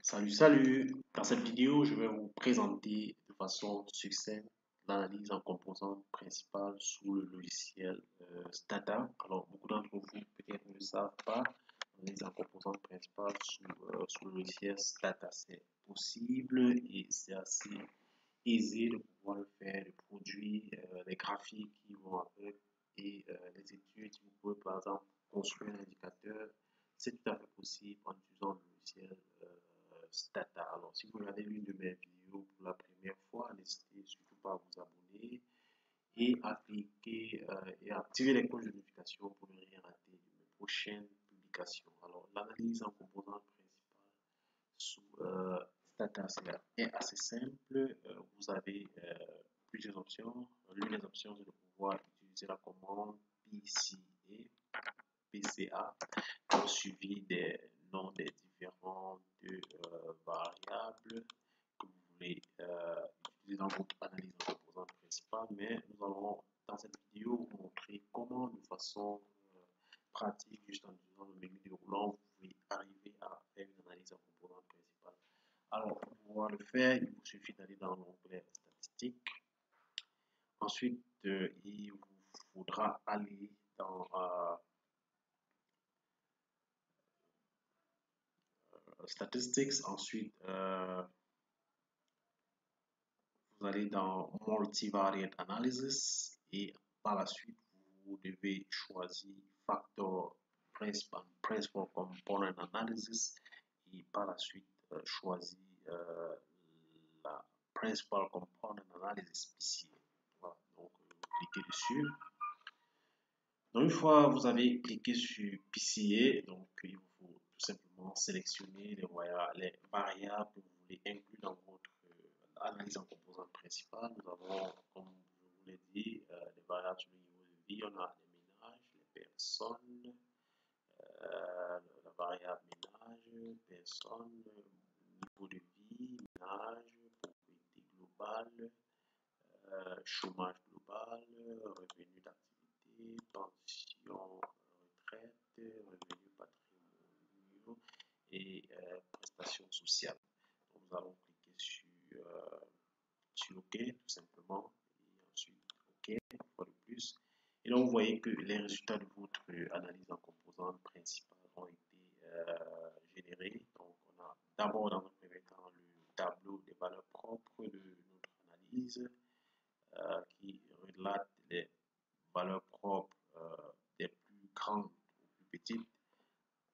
Salut! Dans cette vidéo, je vais vous présenter de façon succincte l'analyse en composante principale sous le logiciel STATA. Alors, beaucoup d'entre vous peut-être ne le savent pas, l'analyse en composante principale sous le logiciel STATA, c'est possible et c'est assez aisé de pouvoir le faire, de produire les graphiques qui vont avec et les études. Vous pouvez par exemple construire un indicateur. C'est tout à fait possible en utilisant le logiciel STATA. Alors, si vous regardez l'une de mes vidéos pour la première fois, n'hésitez surtout pas à vous abonner et à cliquer et à activer les cloches de notification pour ne rien rater de mes prochaines publications. Alors, l'analyse en composante principale sous STATA est assez simple. Vous avez plusieurs options. L'une des options, c'est de pouvoir utiliser la commande PCA suivi des noms des différentes variables que vous voulez utiliser dans votre analyse en composante principale. Mais nous allons dans cette vidéo vous montrer comment de façon pratique, juste en utilisant le menu déroulant, vous pouvez arriver à faire une analyse en composante principale. Alors, pour pouvoir le faire, il vous suffit d'aller dans l'onglet statistique. Ensuite, il vous faudra aller dans Statistics. Ensuite, vous allez dans Multivariate Analysis et par la suite, vous devez choisir Factor Principal Component Analysis et par la suite, choisir la Principal Component Analysis PCA. Voilà, donc vous cliquez dessus. Donc, une fois vous avez cliqué sur PCA, donc il vous faut tout simplement sélectionner les variables que vous voulez inclure dans votre analyse en composante principale. Nous avons, comme je vous l'ai dit, les variables sur le niveau de vie. On a les ménages, les personnes, la variable ménage, personne, niveau de vie, ménage, pauvreté globale, chômage global, revenu d'activité, pension, retraite, revenus patrimoniaux et prestations sociales. Donc, nous allons cliquer sur OK tout simplement et ensuite OK une fois de plus. Et là, vous voyez que les résultats de votre analyse en composante principale ont été générés. Donc, on a d'abord dans un premier temps le tableau des valeurs propres de notre analyse qui relate les valeurs propres des plus grandes aux plus petites,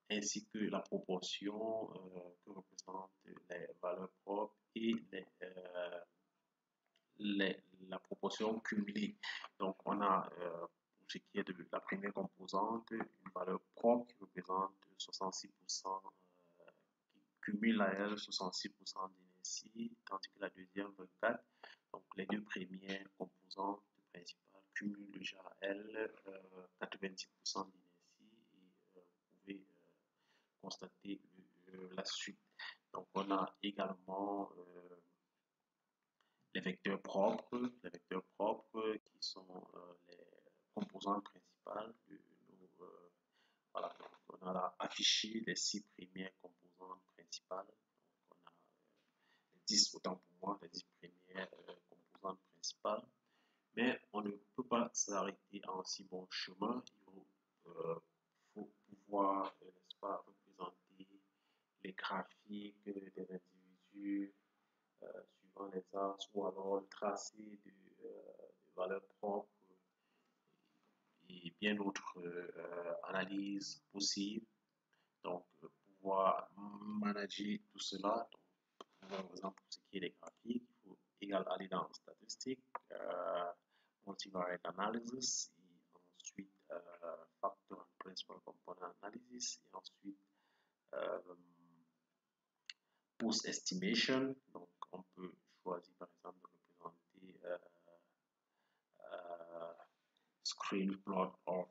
ainsi que la proportion que représentent les valeurs propres et la proportion cumulée. Donc, on a, pour ce qui est de la première composante, une valeur propre qui représente 66%, qui cumule à elle 66% d'inertie, tandis que la deuxième 24%. Donc, les deux premières composantes principales cumulent déjà à elles 90% d'inertie et vous pouvez constater la suite. Donc, on a également les vecteurs propres qui sont les composantes principales de nos. Voilà, donc on a là affiché les 6 premières composantes principales. Donc, on a les 10, autant pour moi, les 10 premières composantes principales. Mais on ne peut pas s'arrêter en si bon chemin. Il faut pouvoir, n'est-ce pas, représenter les graphiques des individus suivant les axes ou alors le tracé de valeurs propres et bien d'autres analyses possibles. Donc, pouvoir manager tout cela. Donc, par exemple, pour ce qui est des graphiques, il faut également aller dans Statistiques, Multivariate Analysis, et ensuite Factor and Principal Component Analysis, et ensuite Post Estimation. Donc, on peut choisir par exemple de représenter Screen Plot of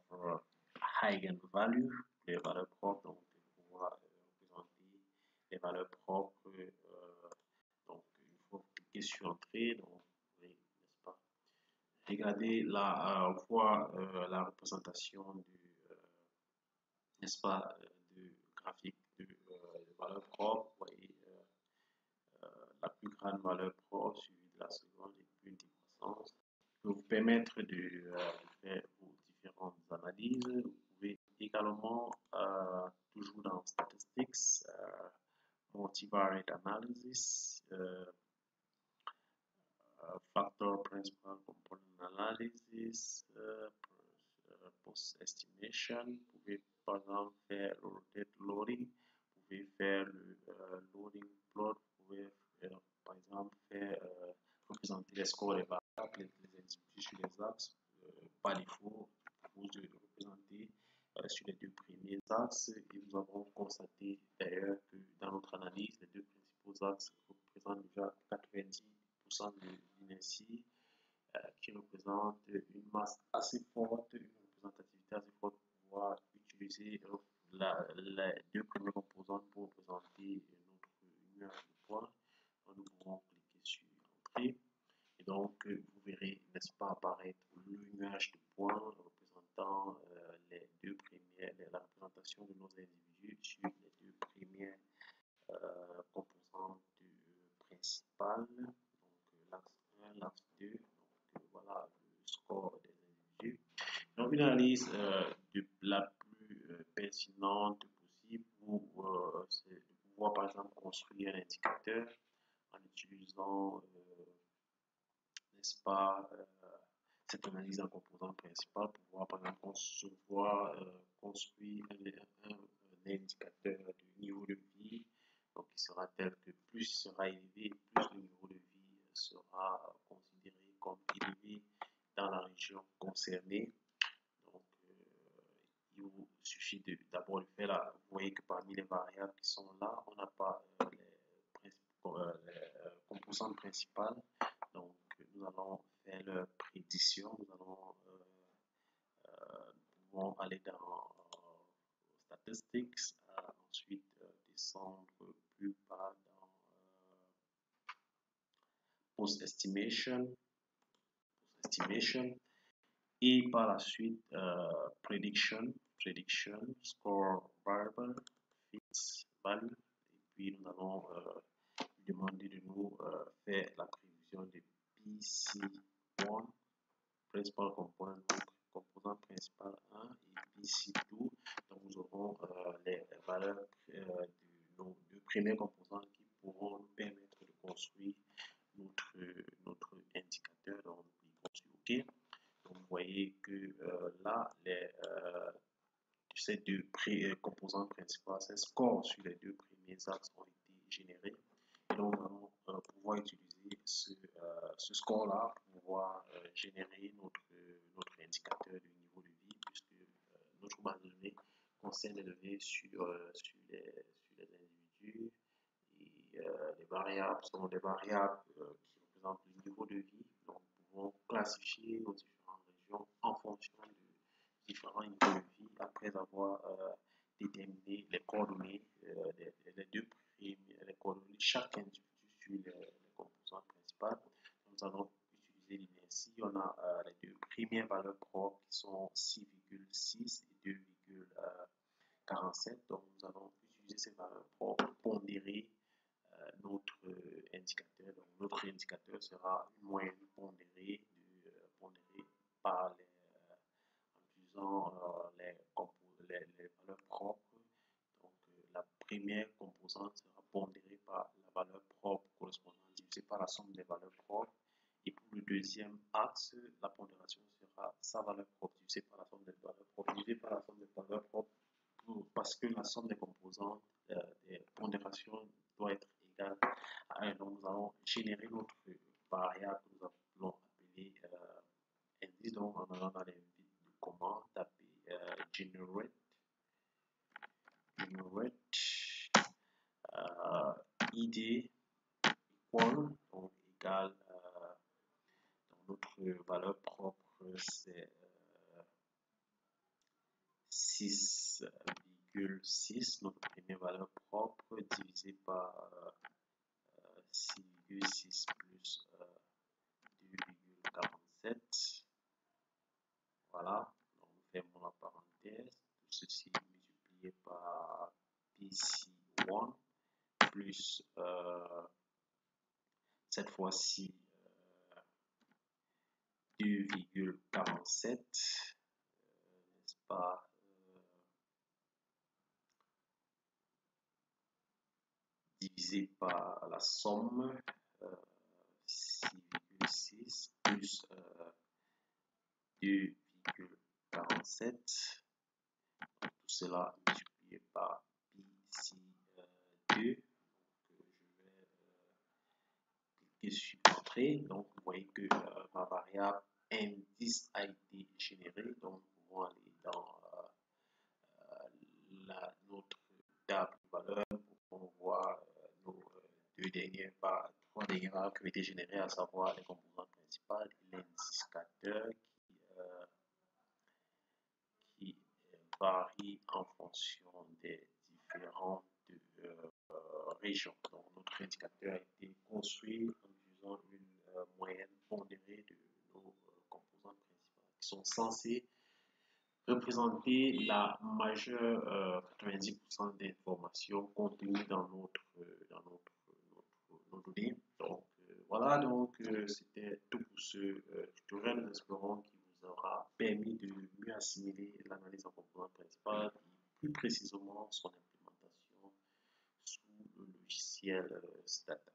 Eigenvalue, les valeurs propres, donc de pouvoir représenter les valeurs propres. Donc, il faut cliquer sur Entrée, donc, oui, n'est-ce pas? Regardez là, voir la représentation du, n'est-ce pas, du graphique de valeurs propres. Vous voyez, valeur propre suivi de la seconde et puis une décroissance qui peut vous permettre de faire vos différentes analyses. Vous pouvez également, toujours dans Statistics, multivariate analysis, factor principal component analysis, post estimation. Vous pouvez par exemple faire le rotate loading, vous pouvez faire le loading plot, vous pouvez faire, par exemple faire représenter les scores des variables, les individus sur les axes. Par défaut, vous devez représenter sur les deux premiers axes et nous avons constaté d'ailleurs que dans notre analyse, les deux principaux axes représentent déjà 90% de l'inertie qui représente une masse assez forte, une représentativité assez forte pour pouvoir utiliser les deux premières composantes pour représenter notre nuage de points. Nous pouvons cliquer sur Entrée et donc vous verrez, n'est-ce pas, apparaître le nuage de points représentant les deux premières, la représentation de nos individus sur les deux premières composantes principales, donc l'axe 1, l'axe 2, donc voilà le score des individus. Donc une analyse la plus pertinente possible c'est de pouvoir par exemple construire un indicateur en utilisant, n'est-ce pas, cette analyse en composante principale pour pouvoir par exemple construire un indicateur du niveau de vie, donc il sera tel que plus il sera élevé, plus le niveau de vie sera considéré comme élevé dans la région concernée. Donc il vous suffit d'abord de faire là. Vous voyez que parmi les variables qui sont là, on n'a pas les composantes principales. Donc nous allons faire leur prédiction. Nous pouvons aller dans Statistics, ensuite descendre plus bas dans Post Estimation et par la suite Prediction, Score Variable, Fits Value, et puis nous allons demander de nous faire la prévision de PC1, Principal Component, Composante Principale 1 et PC2. Donc nous aurons les valeurs de nos deux premières composantes qui pourront nous permettre de construire notre indicateur. Donc nous cliquons sur OK. Donc vous voyez que là, ces deux composantes principales, ces scores sur les deux premiers axes ont été générés. Et donc nous allons pouvoir utiliser ce score-là pour pouvoir générer notre indicateur du niveau de vie, puisque notre base de données concerne les données sur les individus et les variables sont des variables qui représentent le niveau de vie. Donc nous pouvons classifier nos différentes régions en fonction de différents niveaux de vie après avoir déterminé les coordonnées, les deux premiers, les coordonnées de chaque individu sur les composantes principales. Nous allons utiliser l'inertie. On a les deux premières valeurs propres qui sont 6,6 et 2,47. Donc nous allons utiliser ces valeurs propres pour pondérer notre indicateur. Donc notre indicateur sera une moyenne pondérée par en utilisant les valeurs propres. Donc la première composante sera pondérée par la valeur propre correspondante divisée par la somme des valeurs propres. Et pour le deuxième axe, la pondération sera sa valeur propre divisée par la somme des valeurs propres divisée par la somme des valeurs propres, parce que la somme des composantes des pondérations doit être égale à 1. Donc nous allons générer notre variable que nous allons appeler indice. Donc en allant dans les de commande, taper generate id equal, donc égal notre valeur propre c'est 6,6, notre première valeur propre divisé par 6,6 plus 2,47. Voilà, donc nous fermons la parenthèse, tout ceci multiplié par PC1 plus cette fois-ci 2,47, n'est-ce pas, divisé par la somme 6,6 plus 2,47, tout cela multiplié par pi ici 2. Donc, je vais cliquer sur entrée. Donc, vous voyez que ma variable indice a été générée. Donc, nous pouvons aller dans notre table de valeurs pour voir nos trois dernières variables qui ont été générées, à savoir les composantes principales et l'indicateur qui varie en fonction des différentes régions. Donc, notre indicateur a été construit en utilisant une moyenne pondérée de nos composantes principales qui sont censées représenter la majeure 90% des informations contenues dans nos données. Donc voilà, donc c'était tout pour ce tutoriel. Nous espérons qu'il vous aura permis de mieux assimiler l'analyse en composante principale et plus précisément son implémentation sous le logiciel STATA.